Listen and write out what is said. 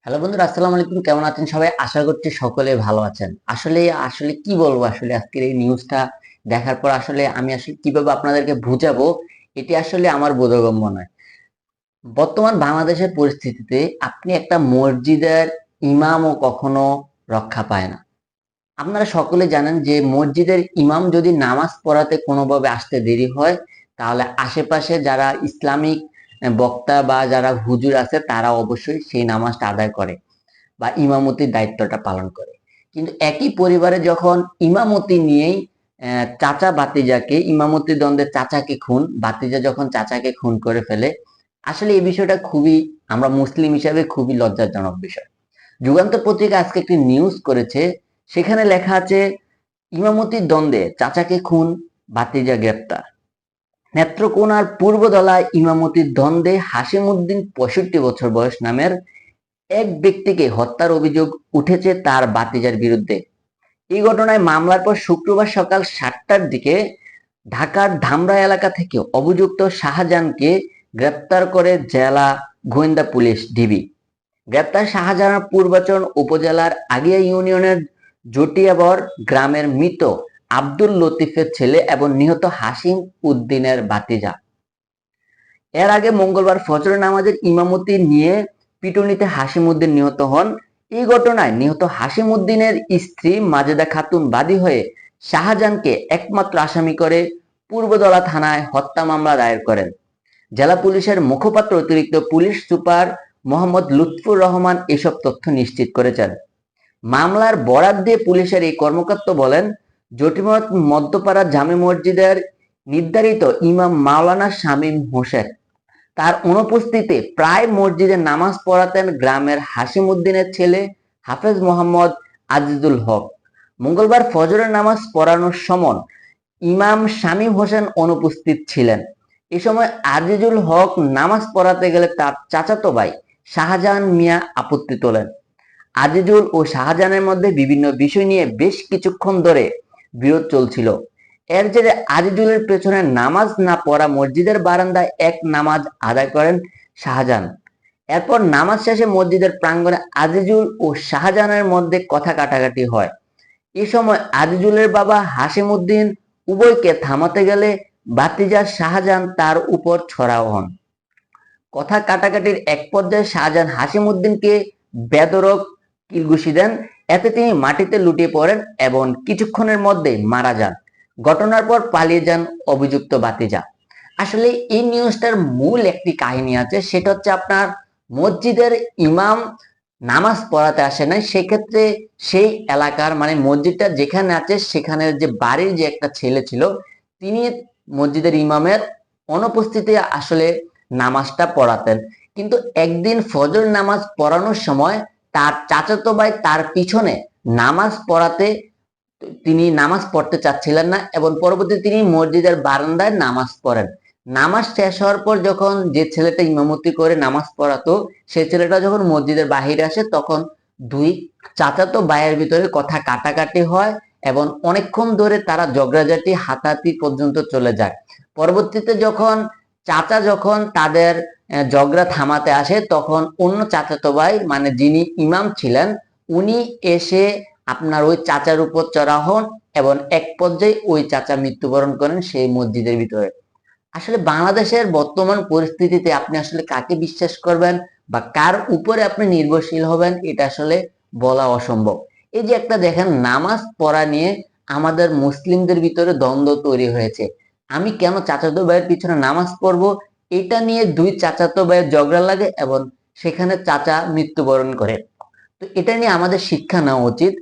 Hello বন্ধুরা, আসসালামু আলাইকুম। কেমন আছেন সবাই? আশা করছি সকলে ভালো আছেন। আসলে আসলে কি বলবো, আসলে আজকের এই নিউজটা দেখার পর আসলে আমি আসলে কিভাবে আপনাদেরকে বুঝাবো, এটি আসলে আমার বোধগম্য নয়। বর্তমান বাংলাদেশের পরিস্থিতিতে আপনি একটা মসজিদের ইমামও কখনো রক্ষা পায় না। আপনারা সকলে জানেন যে মসজিদের ইমাম যদি নামাজ পড়াতে কোনোভাবে আসতে দেরি হয়, তাহলে আশেপাশে যারা ইসলামিক বক্তা বা যারা হুজুর আছে তারা অবশ্যই সেই নামাজটা আদায় করে বা ইমামতির দায়িত্বটা পালন করে। কিন্তু একই পরিবারে যখন ইমামতি নিয়েই চাচা ভাতিজাকে ইমামতি দ্বন্দ্বে চাচাকে খুন, ভাতিজা যখন চাচাকে খুন করে ফেলে, আসলে এই বিষয়টা খুবই, আমরা মুসলিম হিসাবে খুবই লজ্জাজনক বিষয়। যুগান্তর পত্রিকা আজকে একটি নিউজ করেছে, সেখানে লেখা আছে ইমামতির দ্বন্দ্বে চাচাকে খুন, ভাতিজা গ্রেপ্তার। নেত্রকোনার পূর্বদলায় ইমামতির দ্বন্দ্বে হাসিমউদ্দিন 65 বছর বয়স নামের এক ব্যক্তিকে হত্যার অভিযোগ উঠেছে তার ভাতিজার বিরুদ্ধে। এই ঘটনায় মামলার পর শুক্রবার সকাল 7টার দিকে ঢাকার ধামরা এলাকা থেকে অভিযুক্ত শাহজাহানকে গ্রেপ্তার করে জেলা গোয়েন্দা পুলিশ ডিবি। গ্রেপ্তার শাহজাহান পূর্বাচল উপজেলার আগিয়া ইউনিয়নের জটিয়াবর গ্রামের মৃত আব্দুল লতিফের ছেলে এবং নিহত হাসিম উদ্দিনের ভাতিজা। এর আগে মঙ্গলবার ফজরের নামাজের ইমামতি নিয়ে পিটুনিতে হাসিমউদ্দিন নিহত হন। এই ঘটনায় নিহত হাসিমউদ্দিনের স্ত্রী মাজেদা খাতুন বাদী হয়ে শাহজাহানকে একমাত্র আসামি করে পূর্বদলা থানায় হত্যা মামলা দায়ের করেন। জেলা পুলিশের মুখপাত্র অতিরিক্ত পুলিশ সুপার মোহাম্মদ লুৎফুর রহমান এসব তথ্য নিশ্চিত করেছেন। মামলার বরাত দিয়ে পুলিশের এই কর্মকর্তা বলেন, জটিমত মধ্যপাড়া জামে মসজিদের নির্ধারিত ইমাম মাওলানা শামীম হোসেন তার অনুপস্থিতিতে প্রায় মসজিদে নামাজ পড়াতেন গ্রামের হাসিমউদ্দিনের ছেলে হাফেজ মোহাম্মদ আজিজুল হক। মঙ্গলবার ফজরের নামাজ পড়ানোর সময় ইমাম শামীম হোসেন অনুপস্থিত ছিলেন। এ সময় আজিজুল হক নামাজ পড়াতে গেলে তার চাচাতো ভাই শাহজাহান মিয়া আপত্তি তোলেন। আজিজুল ও শাহজাহানের মধ্যে বিভিন্ন বিষয় নিয়ে বেশ কিছুক্ষণ ধরে বিরোধ চলছিল। এর জেরে আজিজুলের পেছনে নামাজ না পড়া মসজিদের বারান্দায় এক নামাজ আদায় করেন শাহজাহান। এরপর নামাজ শেষে মসজিদের প্রাঙ্গণে আজিজুল ও শাহজাহানের মধ্যে কথা কাটাকাটি হয়। এ সময় আজিজুলের বাবা হাসিমউদ্দিন উভয়কে থামাতে গেলে ভাতিজা শাহজাহান তার উপর ছড়াও হন। কথা কাটাকাটির এক পর্যায়ে শাহজাহান হাসিমউদ্দিনকে বেধড়ক কিলঘুষি দেন। এতে তিনি মাটিতে লুটিয়ে পড়েন এবং কিছুক্ষণের মধ্যে মারা যান। ঘটনার পর পালিয়ে যান অভিযুক্ত ভাতিজা। আসলে এই নিউজটার মূল একটি কাহিনী আছে, সেটা হচ্ছে আপনার মসজিদের ইমাম নামাজ পড়াতে আসে নাই, সেক্ষেত্রে সেই এলাকার মানে মসজিদটা যেখানে আছে সেখানে যে বাড়ির যে একটা ছেলে ছিল, তিনি মসজিদের ইমামের অনুপস্থিতি আসলে নামাজটা পড়াতেন। কিন্তু একদিন ফজর নামাজ পড়ানোর সময় তার চাচাতো ভাই তার পিছনে নামাজ পড়াতে, তিনি নামাজ পড়তে চাচ্ছিলেন না এবং পরবর্তীতে তিনি মসজিদের বারান্দায় নামাজ পড়েন। নামাজ শেষ হওয়ার পর যখন যে ছেলেটা ইমামতি করে নামাজ পড়াতো, সেই ছেলেটা যখন মসজিদের বাহিরে আসে, তখন দুই চাচাতো ভাইয়ের ভিতরে কথা কাটাকাটি হয় এবং অনেকক্ষণ ধরে তারা ঝগড়াঝাটি হাতাহাতি পর্যন্ত চলে যায়। পরবর্তীতে যখন যখন তাদের ঝগড়া থামাতে আসে, তখন অন্য চাচাতো ভাই মানে যিনি ইমাম ছিলেন, উনি এসে আপনার ওই চাচার উপর চড়া হন এবং এক পর্যায়ে ওই চাচা মৃত্যুবরণ করেন সেই মসজিদের ভিতরে। আসলে বাংলাদেশের বর্তমান পরিস্থিতিতে আপনি আসলে কাকে বিশ্বাস করবেন বা কার উপরে আপনি নির্ভরশীল হবেন, এটা আসলে বলা অসম্ভব। এই যে একটা দেখেন, নামাজ পড়া নিয়ে আমাদের মুসলিমদের ভিতরে দ্বন্দ্ব তৈরি হয়েছে। আমি কেন চাচাতো ভাইয়ের পিছনে নামাজ পড়বো, এটা নিয়ে দুই চাচাতো ভাইয়ের ঝগড়া লাগে এবং সেখানে চাচা মৃত্যুবরণ করে। তো এটা নিয়ে আমাদের শিক্ষা নেওয়া উচিত।